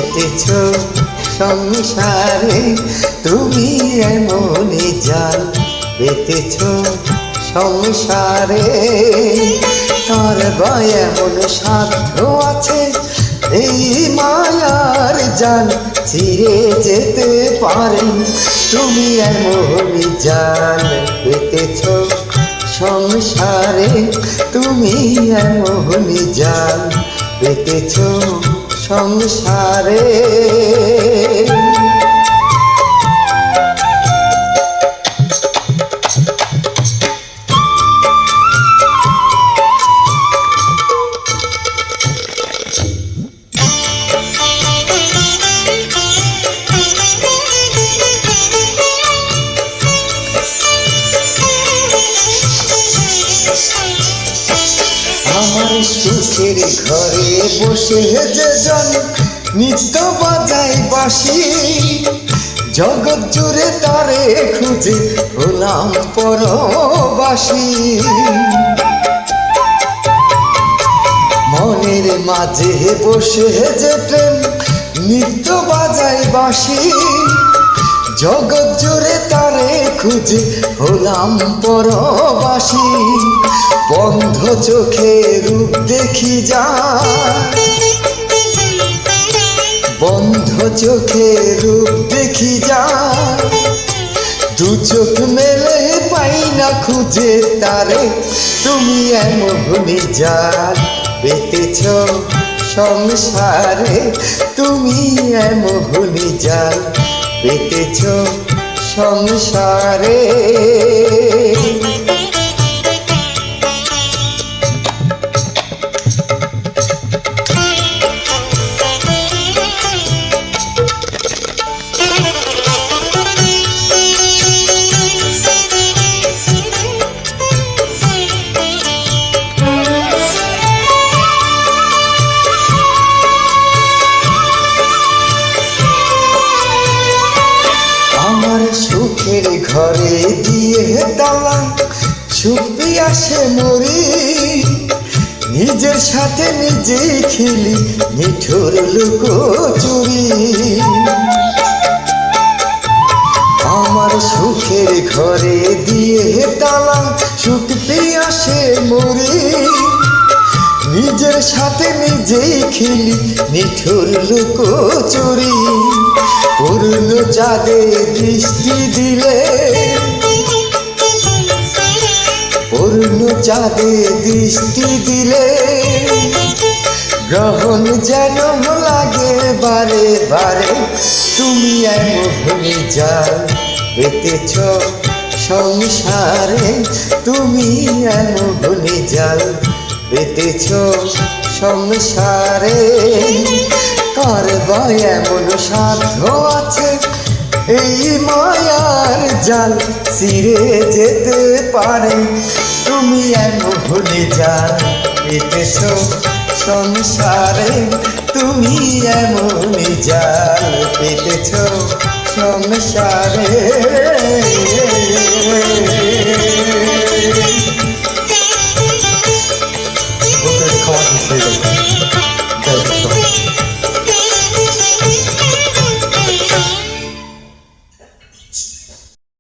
পেতেছ সংসারে, তুমি এমনই জাল পেতেছ সংসারে। তার বা এমন সাধ্য আছে এই মায়ার জাল ছিঁড়ে যেতে পারে, তুমি এমনই জাল পেতেছ সংসারে, তুমি এমনই জাল পেতেছ সংসারে। আমার সুখের ঘরে বসে যে জন নিত্য বাজাই বাঁশি, জগৎ জুড়ে তারে খুঁজে হলাম পরবাসী। মনের মাঝে বসে যে প্রেম নিত্য বাজাই বাঁশি, জগৎ জুড়ে তারে খুঁজে হলাম পরবাসী। বন্ধ চোখে রূপ দেখি যায়, বন্ধ চোখে রূপ দেখি যায়, দু চোখ মেলে পাই না খুঁজে তারে, তুমি এমনই জাল পেতেছ সংসারে, তুমি এমনই জাল পেতেছ সংসারে। সুখের ঘরে দিয়ে তালা সুখি আসে মরি, নিজের সাথে নিজেই খেলি মিঠুর লুকোচুরি। আমার সুখের ঘরে দিয়ে তালা সুখি আসে মরি, নিজের সাথে নিজেই খেলি নিঠুর লুকোচুরি। পূর্ণ চাঁদে দৃষ্টি দিলে, পূর্ণ চাঁদে দৃষ্টি দিলে, গ্রহণ যেন লাগে বারে বারে, তুমি এমনই জাল পেতেছ সংসারে, তুমি এমনই জাল পেতেছ সংসারে। কার বা এমন সাধ্য আছে এই মায়ার জাল ছিঁড়ে যেতে পারে, তুমি এমনই জাল পেতেছ সংসারে, তুমি এমনই জাল পেতেছ সংসারে।